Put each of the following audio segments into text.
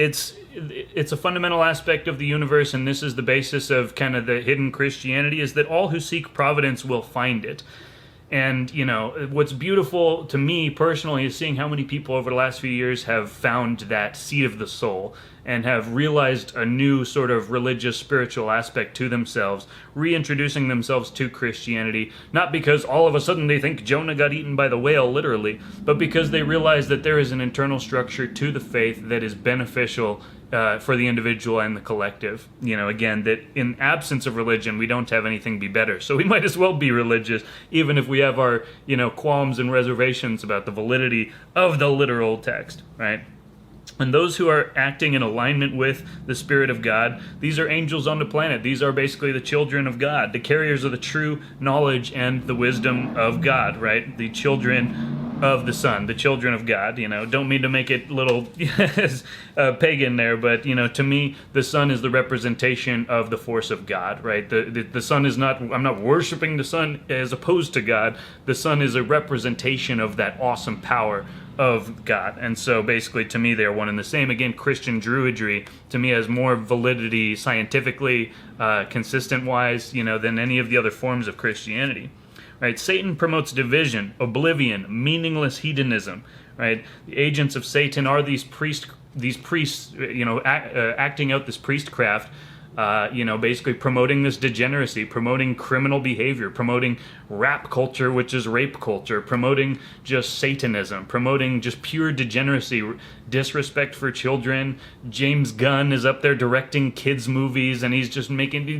it's a fundamental aspect of the universe, and this is the basis of kind of the hidden Christianity, is that all who seek providence will find it. And, what's beautiful to me personally is seeing how many people over the last few years have found that seed of the soul and have realized a new sort of religious, spiritual aspect to themselves, reintroducing themselves to Christianity, not because all of a sudden they think Jonah got eaten by the whale, literally, but because they realize that there is an internal structure to the faith that is beneficial for the individual and the collective. Again, that in absence of religion, we don't have anything be better. So we might as well be religious, even if we have our, qualms and reservations about the validity of the literal text, right? And those who are acting in alignment with the Spirit of God, these are angels on the planet. These are basically the children of God, the carriers of the true knowledge and the wisdom of God, right? The children of the Son, the children of God. Don't mean to make it a little pagan there, but to me, the Son is the representation of the force of God, right? The Son is not. I'm not worshiping the Son as opposed to God. The Son is a representation of that awesome power of God. And so basically, to me, they're one and the same. Again, Christian Druidry to me has more validity scientifically, consistent wise, than any of the other forms of Christianity. Right? Satan promotes division, oblivion, meaningless hedonism. Right? The agents of Satan are these priests, acting out this priestcraft. Basically promoting this degeneracy, promoting criminal behavior, promoting rap culture, which is rape culture, promoting just Satanism, promoting just pure degeneracy, disrespect for children. James Gunn is up there directing kids' movies, and he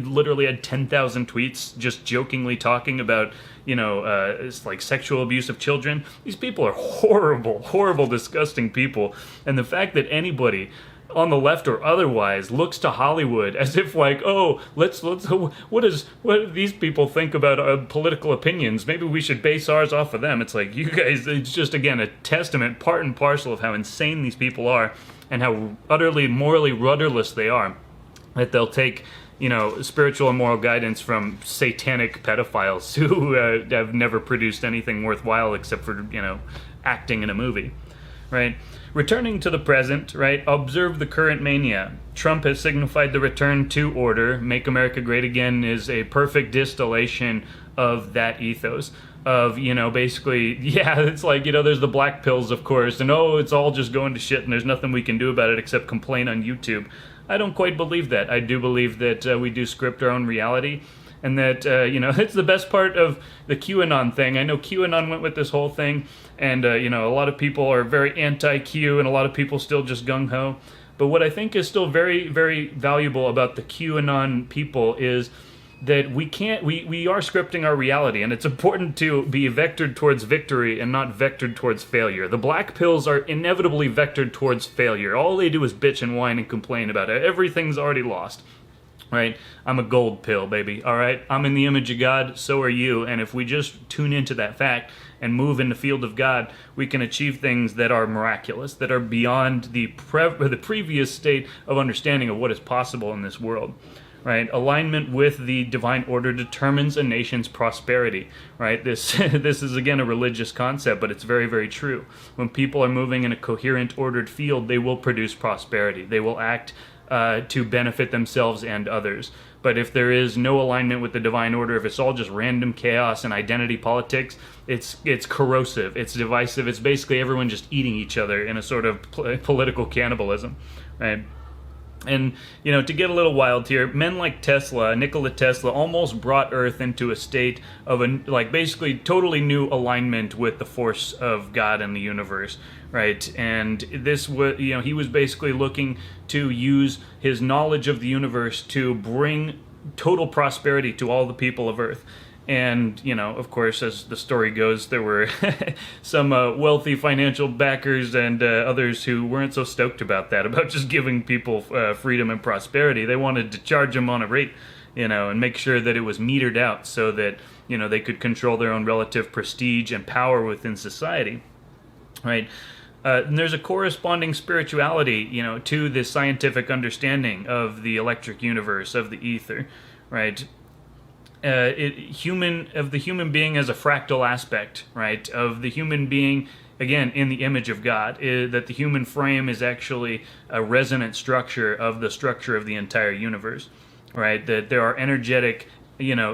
literally had 10,000 tweets just jokingly talking about, it's like sexual abuse of children. These people are horrible, horrible, disgusting people. And the fact that anybody on the left or otherwise looks to Hollywood as if like, oh, let's what do these people think about political opinions? Maybe we should base ours off of them. It's like, you guys, it's just, again, a testament, part and parcel of how insane these people are and how utterly morally rudderless they are, that they'll take spiritual and moral guidance from satanic pedophiles who have never produced anything worthwhile except for acting in a movie, right? Returning to the present, right, observe the current mania. Trump has signified the return to order. Make America Great Again is a perfect distillation of that ethos. Of, basically, it's like, there's the black pills, of course, and it's all just going to shit and there's nothing we can do about it except complain on YouTube. I don't quite believe that. I do believe that we do script our own reality. And that, it's the best part of the QAnon thing. I know QAnon went with this whole thing, and, a lot of people are very anti-Q, and a lot of people still just gung-ho. But what I think is still very, very valuable about the QAnon people is that we are scripting our reality, and it's important to be vectored towards victory and not vectored towards failure. The black pills are inevitably vectored towards failure. All they do is bitch and whine and complain about it. Everything's already lost. Right? I'm a gold pill, baby. All right? I'm in the image of God, so are you. And if we just tune into that fact and move in the field of God, we can achieve things that are miraculous, that are beyond the previous state of understanding of what is possible in this world. Right? Alignment with the divine order determines a nation's prosperity. Right? This is, again, a religious concept, but it's very, very true. When people are moving in a coherent, ordered field, they will produce prosperity. They will act to benefit themselves and others. But if there is no alignment with the divine order, if it's all just random chaos and identity politics, it's corrosive, it's divisive, it's basically everyone just eating each other in a sort of political cannibalism, right? And, to get a little wild here, men like Nikola Tesla, almost brought Earth into a state of basically totally new alignment with the force of God and the universe, right? And this was, he was basically looking to use his knowledge of the universe to bring total prosperity to all the people of Earth. And, of course, as the story goes, there were some wealthy financial backers and others who weren't so stoked about that, about just giving people freedom and prosperity. They wanted to charge them on a rate, and make sure that it was metered out so that, they could control their own relative prestige and power within society, right? And there's a corresponding spirituality, to this scientific understanding of the electric universe, of the ether, right? the human being as a fractal aspect, right? Of the human being, again, in the image of God, that the human frame is actually a resonant structure of the structure of the entire universe, right? That there are energetic,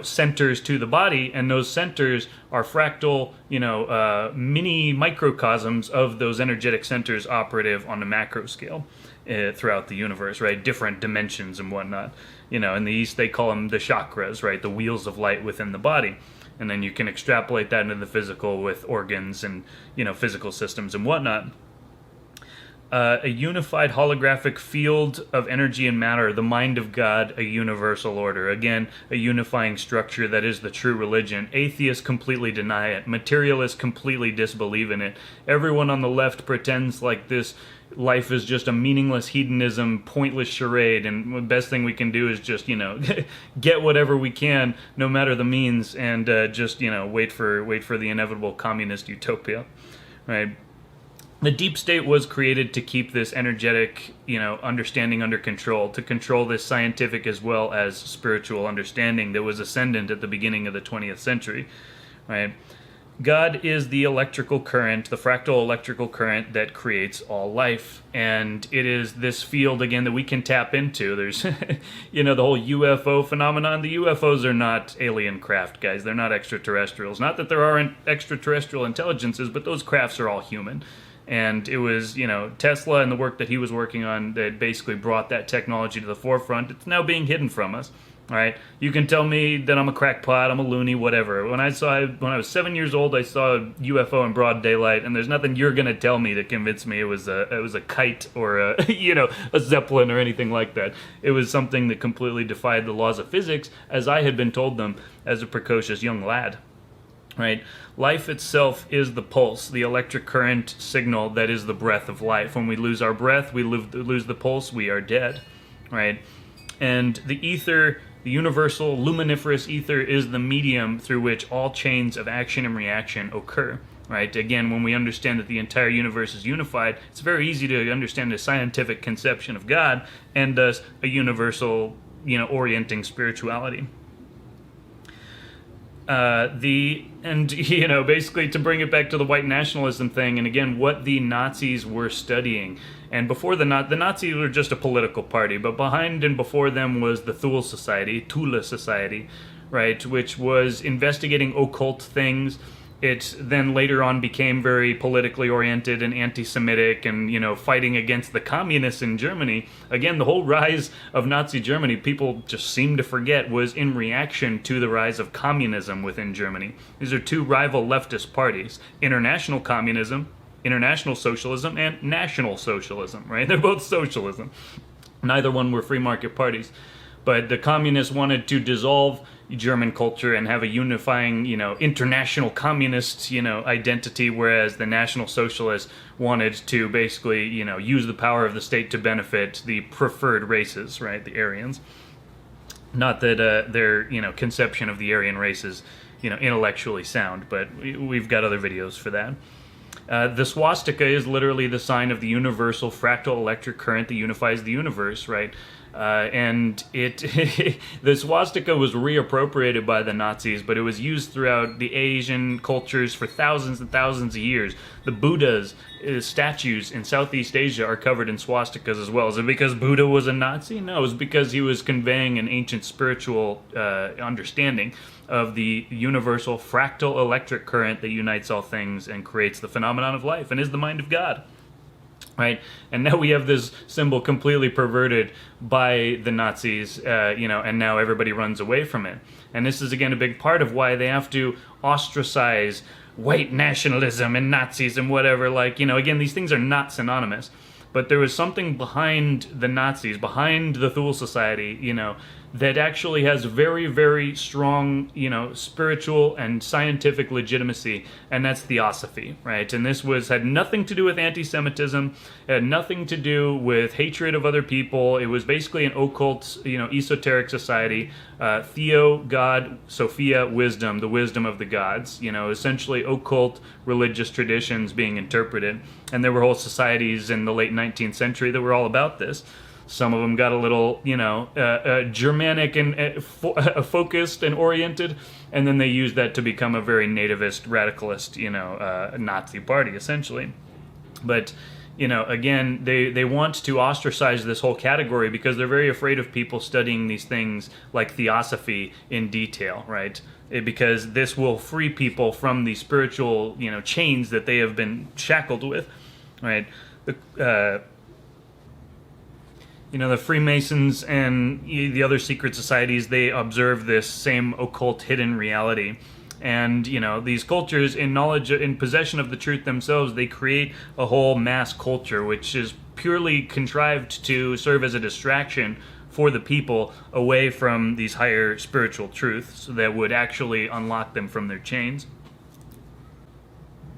centers to the body, and those centers are fractal, mini microcosms of those energetic centers operative on the macro scale throughout the universe, right? Different dimensions and whatnot. In the East, they call them the chakras, right? The wheels of light within the body. And then you can extrapolate that into the physical with organs and, physical systems and whatnot. A unified holographic field of energy and matter, the mind of God, a universal order. Again, a unifying structure that is the true religion. Atheists completely deny it. Materialists completely disbelieve in it. Everyone on the left pretends like this life is just a meaningless hedonism, pointless charade, and the best thing we can do is just, get whatever we can, no matter the means, and just, wait for the inevitable communist utopia, right? The deep state was created to keep this energetic, understanding under control, to control this scientific as well as spiritual understanding that was ascendant at the beginning of the 20th century, right? God is the electrical current, the fractal electrical current that creates all life. And it is this field, again, that we can tap into. There's, the whole UFO phenomenon. The UFOs are not alien craft, guys. They're not extraterrestrials. Not that there aren't extraterrestrial intelligences, but those crafts are all human. And it was, Tesla and the work that he was working on that basically brought that technology to the forefront. It's now being hidden from us. All right, you can tell me that I'm a crackpot, I'm a loony, whatever. When I was 7 years old, I saw a UFO in broad daylight, and there's nothing you're gonna tell me to convince me it was a kite or a a zeppelin or anything like that. It was something that completely defied the laws of physics, as I had been told them as a precocious young lad. Right, life itself is the pulse, the electric current signal that is the breath of life. When we lose our breath, we lose the pulse, we are dead. Right, and the ether. The universal luminiferous ether is the medium through which all chains of action and reaction occur, right? Again, when we understand that the entire universe is unified, it's very easy to understand a scientific conception of God and thus a universal, orienting spirituality. Basically to bring it back to the white nationalism thing, and again, what the Nazis were studying. And before the Nazis were just a political party, but behind and before them was the Thule Society, right, which was investigating occult things. It then later on became very politically oriented and anti-Semitic and, fighting against the communists in Germany. Again, the whole rise of Nazi Germany, people just seem to forget, was in reaction to the rise of communism within Germany. These are two rival leftist parties: international communism, international socialism, and national socialism, right? They're both socialism. Neither one were free market parties. But the communists wanted to dissolve German culture and have a unifying, international communist, identity, whereas the National Socialists wanted to basically, use the power of the state to benefit the preferred races, right, the Aryans. Not that their, conception of the Aryan race is, intellectually sound, but we've got other videos for that. The swastika is literally the sign of the universal fractal electric current that unifies the universe, right? And the swastika was reappropriated by the Nazis, but it was used throughout the Asian cultures for thousands and thousands of years. The Buddha's statues in Southeast Asia are covered in swastikas as well. Is it because Buddha was a Nazi? No, it was because he was conveying an ancient spiritual understanding of the universal fractal electric current that unites all things and creates the phenomenon of life and is the mind of God. Right, and now we have this symbol completely perverted by the Nazis, and now everybody runs away from it. And this is, again, a big part of why they have to ostracize white nationalism and Nazis and whatever. Again, these things are not synonymous. But there was something behind the Nazis, behind the Thule Society, that actually has very, very strong, spiritual and scientific legitimacy, and that's theosophy, right? And this had nothing to do with anti-Semitism, it had nothing to do with hatred of other people. It was basically an occult, esoteric society. Theo, God; Sophia, wisdom, the wisdom of the gods, essentially occult religious traditions being interpreted. And there were whole societies in the late 19th century that were all about this. Some of them got a little, Germanic and focused and oriented, and then they used that to become a very nativist, radicalist, Nazi party, essentially. But, again, they want to ostracize this whole category because they're very afraid of people studying these things like theosophy in detail, right? Because this will free people from the spiritual, chains that they have been shackled with, right? The Freemasons and the other secret societies, they observe this same occult hidden reality. And, these cultures, in possession of the truth themselves, they create a whole mass culture, which is purely contrived to serve as a distraction for the people away from these higher spiritual truths that would actually unlock them from their chains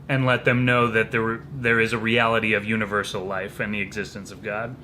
and let them know that there is a reality of universal life and the existence of God.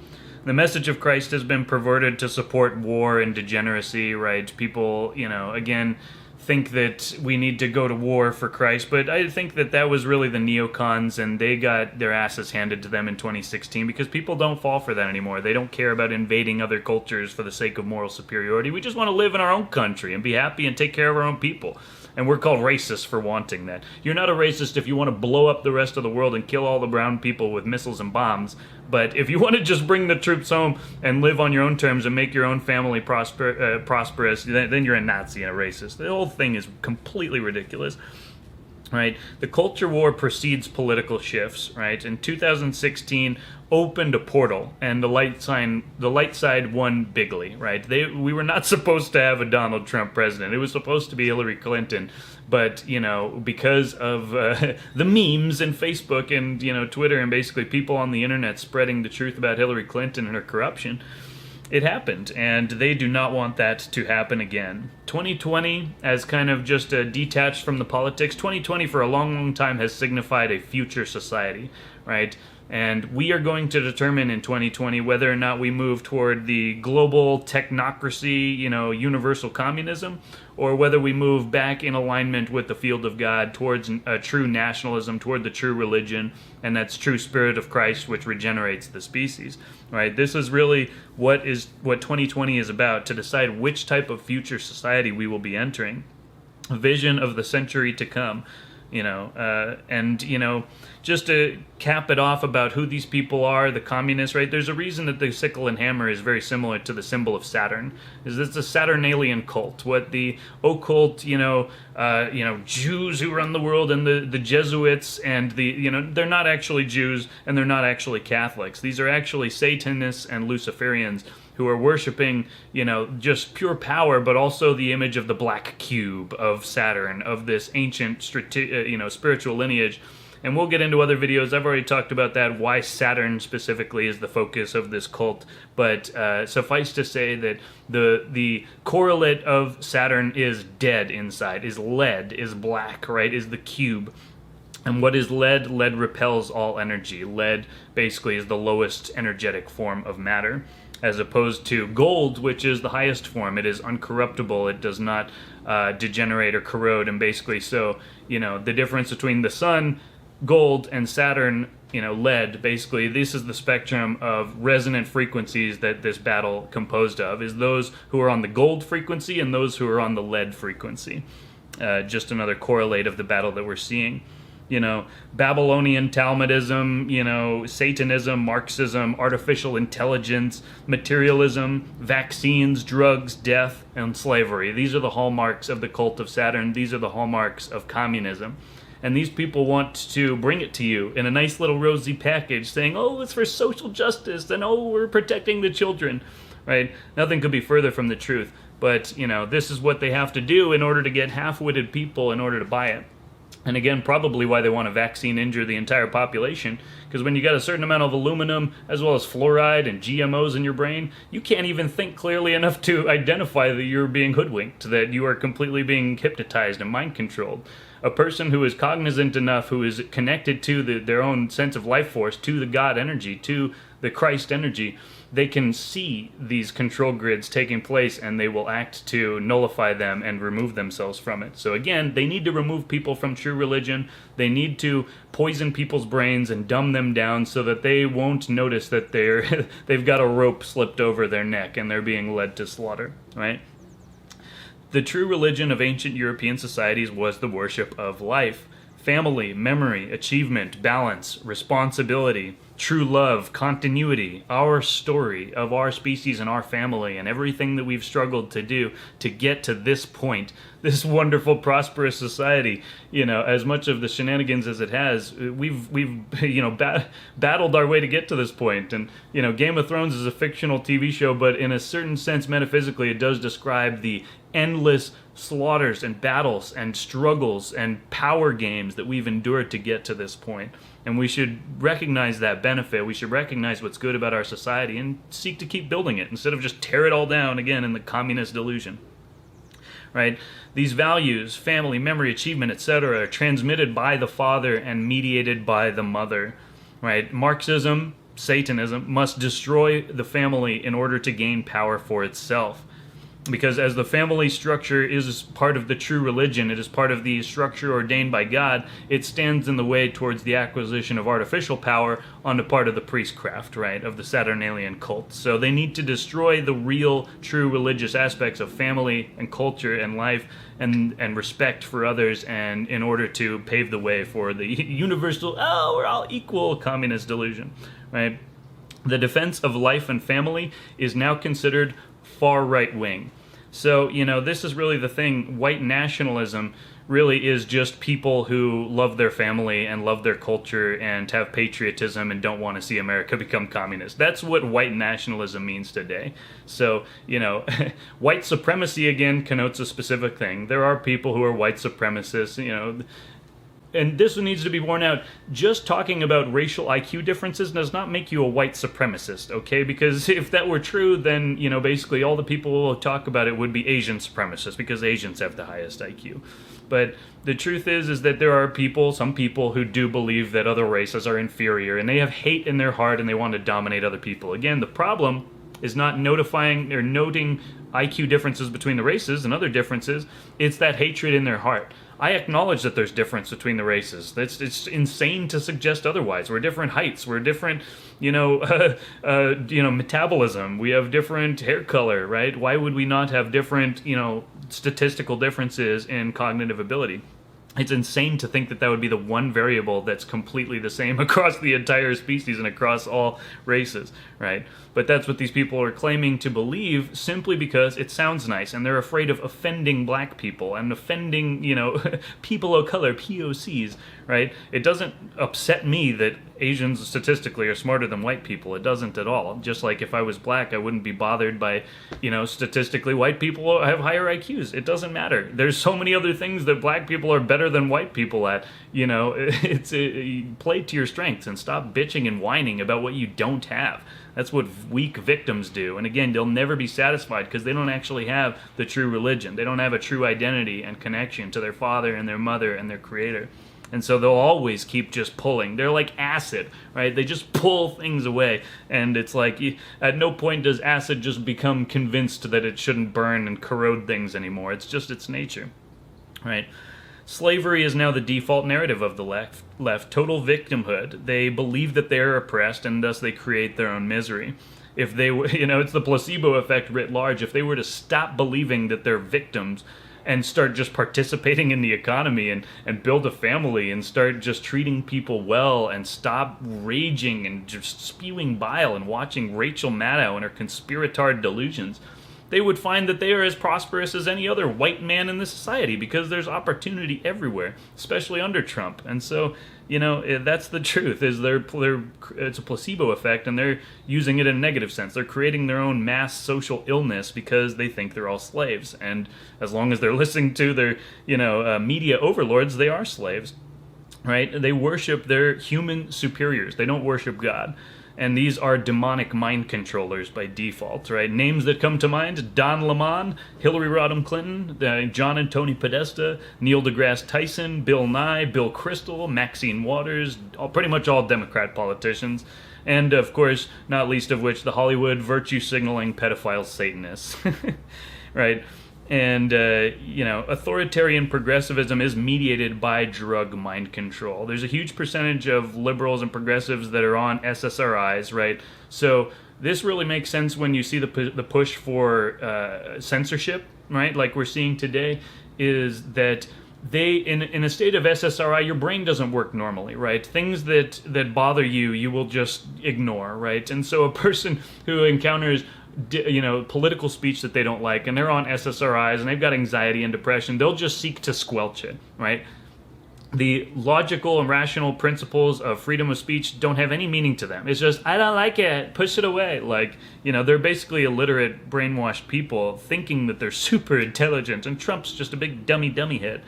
The message of Christ has been perverted to support war and degeneracy, right? People, again, think that we need to go to war for Christ, but I think that was really the neocons, and they got their asses handed to them in 2016 because people don't fall for that anymore. They don't care about invading other cultures for the sake of moral superiority. We just want to live in our own country and be happy and take care of our own people. And we're called racists for wanting that. You're not a racist if you want to blow up the rest of the world and kill all the brown people with missiles and bombs. But if you want to just bring the troops home and live on your own terms and make your own family prosperous, then you're a Nazi and a racist. The whole thing is completely ridiculous. Right? The culture war precedes political shifts, right? In 2016 opened a portal, and the light side won bigly, right? We were not supposed to have a Donald Trump president. It was supposed to be Hillary Clinton, but because of the memes and Facebook and Twitter and basically people on the internet spreading the truth about Hillary Clinton and her corruption, it happened, and they do not want that to happen again. 2020, as kind of just detached from the politics, 2020 for a long, long time has signified a future society, right? And we are going to determine in 2020 whether or not we move toward the global technocracy, universal communism, or whether we move back in alignment with the field of God towards a true nationalism, toward the true religion, and that's true spirit of Christ, which regenerates the species, right? This is really what 2020 is about, to decide which type of future society we will be entering, a vision of the century to come. Just to cap it off about who these people are, the communists, right? There's a reason that the sickle and hammer is very similar to the symbol of Saturn. It's a Saturnalian cult. What the occult, Jews who run the world, and the Jesuits, and they're not actually Jews, and they're not actually Catholics. These are actually Satanists and Luciferians who are worshiping, just pure power, but also the image of the black cube of Saturn, of this ancient, spiritual lineage. And we'll get into other videos. I've already talked about that, why Saturn specifically is the focus of this cult. But suffice to say that the correlate of Saturn is dead inside, is lead, is black, right, is the cube. And what is lead? Lead repels all energy. Lead basically is the lowest energetic form of matter, as opposed to gold, which is the highest form. It is uncorruptible. It does not degenerate or corrode. And basically, so, the difference between the sun, gold, and Saturn, lead, basically, this is the spectrum of resonant frequencies that this battle composed of, is those who are on the gold frequency and those who are on the lead frequency. Just another correlate of the battle that we're seeing. Babylonian Talmudism, Satanism, Marxism, artificial intelligence, materialism, vaccines, drugs, death, and slavery. These are the hallmarks of the cult of Saturn. These are the hallmarks of communism. And these people want to bring it to you in a nice little rosy package saying, oh, it's for social justice, and oh, we're protecting the children, right? Nothing could be further from the truth. But, this is what they have to do in order to get half-witted people in order to buy it. And again, probably why they want to vaccine injure the entire population, because when you got a certain amount of aluminum, as well as fluoride and GMOs in your brain, you can't even think clearly enough to identify that you're being hoodwinked, that you are completely being hypnotized and mind-controlled. A person who is cognizant enough, who is connected to their own sense of life force, to the God energy, to the Christ energy, they can see these control grids taking place and they will act to nullify them and remove themselves from it. So again, they need to remove people from true religion. They need to poison people's brains and dumb them down so that they won't notice that they've got a rope slipped over their neck and they're being led to slaughter, right? The true religion of ancient European societies was the worship of life, family, memory, achievement, balance, responsibility, true love, continuity, our story of our species and our family and everything that we've struggled to do to get to this point, this wonderful, prosperous society. As much of the shenanigans as it has, we've battled our way to get to this point. And, Game of Thrones is a fictional TV show, but in a certain sense, metaphysically, it does describe the endless slaughters and battles and struggles and power games that we've endured to get to this point. And we should recognize that benefit. We should recognize what's good about our society and seek to keep building it instead of just tear it all down again in the communist delusion. Right? These values, family, memory, achievement, etc., are transmitted by the father and mediated by the mother. Right? Marxism, Satanism, must destroy the family in order to gain power for itself. Because as the family structure is part of the true religion, it is part of the structure ordained by God, it stands in the way towards the acquisition of artificial power on the part of the priestcraft, right, of the Saturnalian cult. So they need to destroy the real, true religious aspects of family and culture and life and respect for others, and in order to pave the way for the universal, we're all equal communist delusion, right? The defense of life and family is now considered far right-wing. So, this is really the thing. White nationalism really is just people who love their family and love their culture and have patriotism and don't want to see America become communist. That's what white nationalism means today. So, white supremacy, again, connotes a specific thing. There are people who are white supremacists, and this needs to be borne out. Just talking about racial IQ differences does not make you a white supremacist, okay? Because if that were true, then, basically all the people who talk about it would be Asian supremacists, because Asians have the highest IQ. But the truth is that there are some people who do believe that other races are inferior, and they have hate in their heart, and they want to dominate other people. Again, the problem is not notifying or noting IQ differences between the races and other differences. It's that hatred in their heart. I acknowledge that there's difference between the races. It's insane to suggest otherwise. We're different heights. We're different, metabolism. We have different hair color, right? Why would we not have different, statistical differences in cognitive ability? It's insane to think that would be the one variable that's completely the same across the entire species and across all races, right? But that's what these people are claiming to believe simply because it sounds nice, and they're afraid of offending black people and offending, people of color, POCs, right? It doesn't upset me that Asians statistically are smarter than white people. It doesn't at all. Just like if I was black, I wouldn't be bothered by, statistically white people have higher IQs. It doesn't matter. There's so many other things that black people are better than white people at. Play to your strengths and stop bitching and whining about what you don't have. That's what weak victims do. And again, they'll never be satisfied because they don't actually have the true religion. They don't have a true identity and connection to their father and their mother and their creator. And so they'll always keep just pulling. They're like acid, right? They just pull things away. And it's like, at no point does acid just become convinced that it shouldn't burn and corrode things anymore. It's just its nature, right? Slavery is now the default narrative of the left. Total victimhood. They believe that they're oppressed, and thus they create their own misery. If they were, it's the placebo effect writ large. If they were to stop believing that they're victims and start just participating in the economy and build a family and start just treating people well and stop raging and just spewing bile and watching Rachel Maddow and her conspiratard delusions, they would find that they are as prosperous as any other white man in the society because there's opportunity everywhere, especially under Trump. And so, that's the truth, is it's a placebo effect, and they're using it in a negative sense. They're creating their own mass social illness because they think they're all slaves. And as long as they're listening to their, media overlords, they are slaves, right? They worship their human superiors. They don't worship God. And these are demonic mind controllers by default, right? Names that come to mind: Don Lemon, Hillary Rodham Clinton, John and Tony Podesta, Neil deGrasse Tyson, Bill Nye, Bill Kristol, Maxine Waters, pretty much all Democrat politicians. And, of course, not least of which, the Hollywood virtue-signaling pedophile Satanists. Right? And, authoritarian progressivism is mediated by drug mind control. There's a huge percentage of liberals and progressives that are on SSRIs, right? So this really makes sense when you see the push for censorship, right? Like we're seeing today, is that they, in a state of SSRI, your brain doesn't work normally, right? Things that bother you, you will just ignore, right? And so a person who encounters political speech that they don't like, and they're on SSRIs, and they've got anxiety and depression, they'll just seek to squelch it, right? The logical and rational principles of freedom of speech don't have any meaning to them. It's just, I don't like it, push it away. Like, they're basically illiterate, brainwashed people thinking that they're super intelligent, and Trump's just a big dummy head.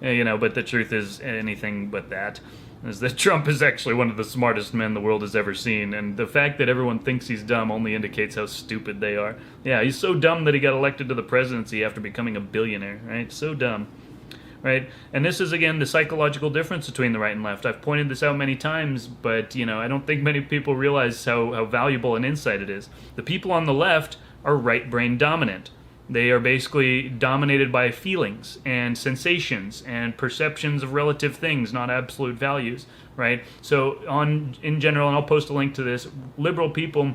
But the truth is anything but that. Is that Trump is actually one of the smartest men the world has ever seen, and the fact that everyone thinks he's dumb only indicates how stupid they are. Yeah, he's so dumb that he got elected to the presidency after becoming a billionaire, right? So dumb. Right? And this is, again, the psychological difference between the right and left. I've pointed this out many times, but, I don't think many people realize how valuable an insight it is. The people on the left are right brain dominant. They are basically dominated by feelings and sensations and perceptions of relative things, not absolute values, right? So in general, and I'll post a link to this, liberal people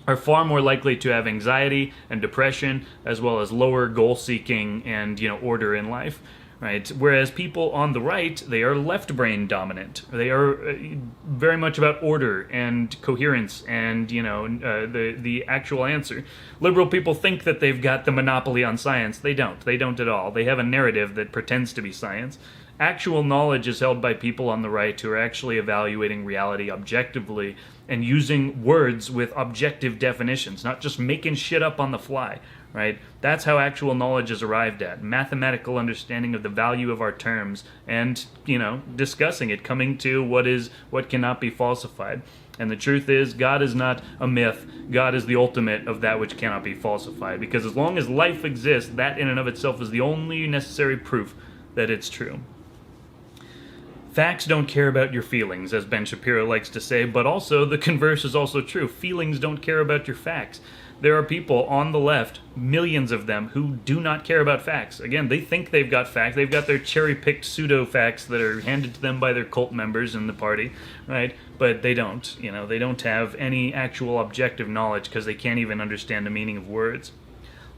are far more likely to have anxiety and depression, as well as lower goal-seeking and, order in life. Right. Whereas people on the right, they are left brain dominant. They are very much about order and coherence and, the actual answer. Liberal people think that they've got the monopoly on science. They don't. They don't at all. They have a narrative that pretends to be science. Actual knowledge is held by people on the right who are actually evaluating reality objectively and using words with objective definitions, not just making shit up on the fly. Right? That's how actual knowledge is arrived at. Mathematical understanding of the value of our terms and, discussing it, coming to what cannot be falsified. And the truth is, God is not a myth. God is the ultimate of that which cannot be falsified. Because as long as life exists, that in and of itself is the only necessary proof that it's true. Facts don't care about your feelings, as Ben Shapiro likes to say, but also the converse is also true. Feelings don't care about your facts. There are people on the left, millions of them, who do not care about facts. Again, they think they've got facts. They've got their cherry-picked pseudo-facts that are handed to them by their cult members in the party, right? But they don't. They don't have any actual objective knowledge because they can't even understand the meaning of words.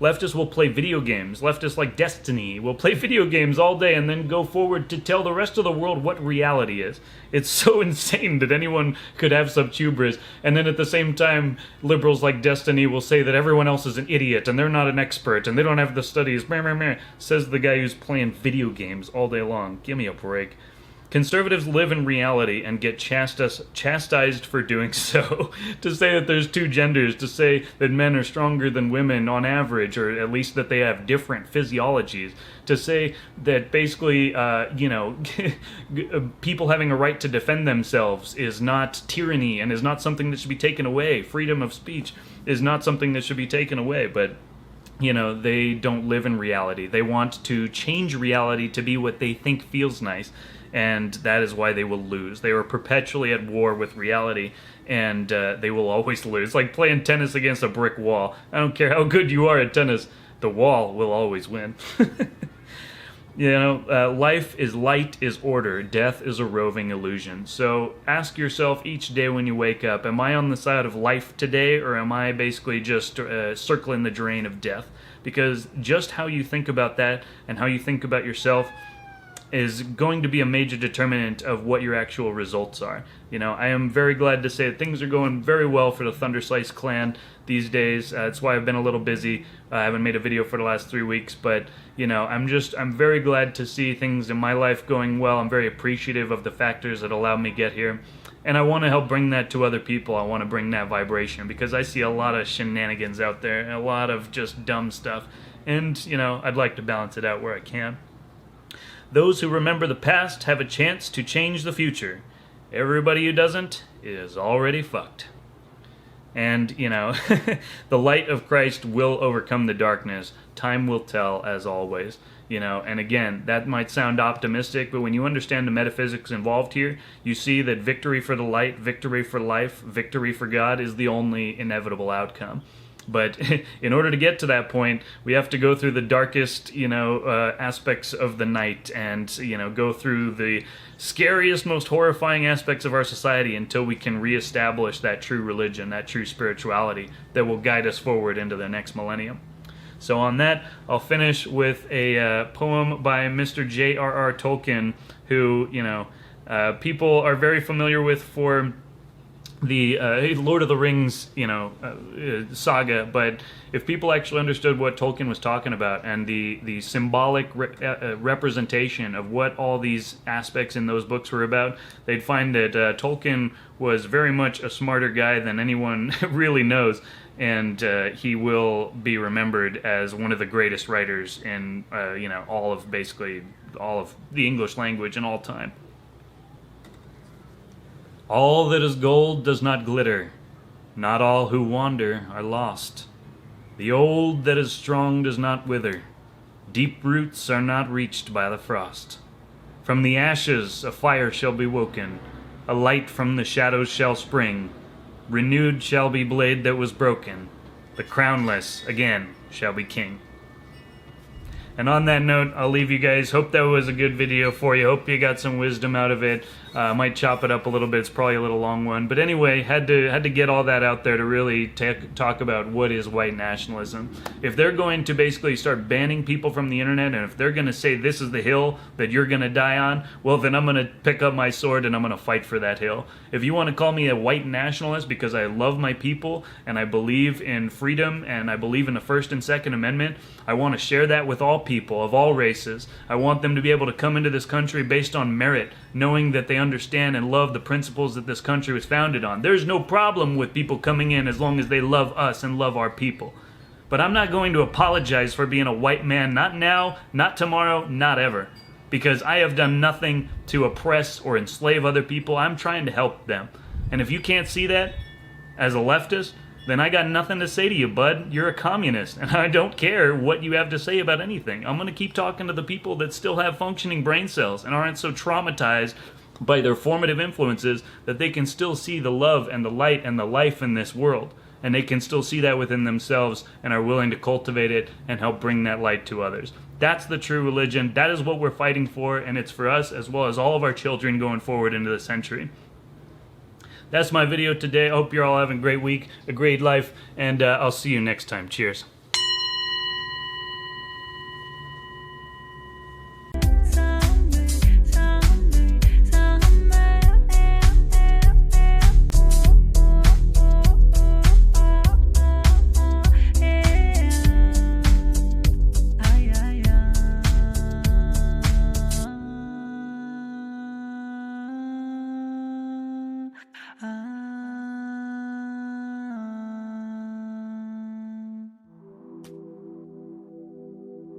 Leftists will play video games. Leftists like Destiny will play video games all day and then go forward to tell the rest of the world what reality is. It's so insane that anyone could have such hubris. And then at the same time, liberals like Destiny will say that everyone else is an idiot and they're not an expert and they don't have the studies. Says the guy who's playing video games all day long. Give me a break. Conservatives live in reality and get chastised for doing so. To say that there's two genders, to say that men are stronger than women on average, or at least that they have different physiologies, to say that basically, people having a right to defend themselves is not tyranny and is not something that should be taken away. Freedom of speech is not something that should be taken away, but they don't live in reality. They want to change reality to be what they think feels nice. And that is why they will lose. They are perpetually at war with reality, and they will always lose. Like playing tennis against a brick wall. I don't care how good you are at tennis, the wall will always win. Life is light is order. Death is a roving illusion. So ask yourself each day when you wake up, am I on the side of life today, or am I basically just circling the drain of death? Because just how you think about that and how you think about yourself is going to be a major determinant of what your actual results are. I am very glad to say that things are going very well for the Thunderslice clan these days. That's why I've been a little busy. I haven't made a video for the last 3 weeks, but I'm very glad to see things in my life going well. I'm very appreciative of the factors that allowed me to get here. And I want to help bring that to other people. I want to bring that vibration because I see a lot of shenanigans out there and a lot of just dumb stuff. And, I'd like to balance it out where I can. Those who remember the past have a chance to change the future. Everybody who doesn't is already fucked. And, you know, the light of Christ will overcome the darkness. Time will tell, as always. You know, and again, that might sound optimistic, but when you understand the metaphysics involved here, you see that victory for the light, victory for life, victory for God is the only inevitable outcome. But in order to get to that point, we have to go through the darkest, you know, aspects of the night and, you know, go through the scariest, most horrifying aspects of our society until we can reestablish that true religion, that true spirituality that will guide us forward into the next millennium. So on that, I'll finish with a poem by Mr. J.R.R. Tolkien, who, you know, people are very familiar with for the Lord of the Rings, you know, saga. But if people actually understood what Tolkien was talking about and the symbolic representation of what all these aspects in those books were about, they'd find that Tolkien was very much a smarter guy than anyone really knows. And he will be remembered as one of the greatest writers in, you know, basically all of the English language in all time. All that is gold does not glitter. Not all who wander are lost. The old that is strong does not wither. Deep roots are not reached by the frost. From the ashes a fire shall be woken. A light from the shadows shall spring. Renewed shall be blade that was broken. The crownless again shall be king. And on that note, I'll leave you guys. Hope that was a good video for you. Hope you got some wisdom out of it. I might chop it up a little bit. It's probably a little long one. But anyway, had to get all that out there to really talk about what is white nationalism. If they're going to basically start banning people from the internet, and if they're going to say this is the hill that you're going to die on, well, then I'm going to pick up my sword and I'm going to fight for that hill. If you want to call me a white nationalist because I love my people and I believe in freedom and I believe in the First and Second Amendment, I want to share that with all people of all races. I want them to be able to come into this country based on merit, knowing that they understand and love the principles that this country was founded on. There's no problem with people coming in as long as they love us and love our people. But I'm not going to apologize for being a white man, not now, not tomorrow, not ever. Because I have done nothing to oppress or enslave other people. I'm trying to help them. And if you can't see that as a leftist, then I got nothing to say to you, bud. You're a communist, and I don't care what you have to say about anything. I'm going to keep talking to the people that still have functioning brain cells and aren't so traumatized by their formative influences that they can still see the love and the light and the life in this world. And they can still see that within themselves and are willing to cultivate it and help bring that light to others. That's the true religion. That is what we're fighting for, and it's for us as well as all of our children going forward into the century. That's my video today. I hope you're all having a great week, a great life, and I'll see you next time. Cheers.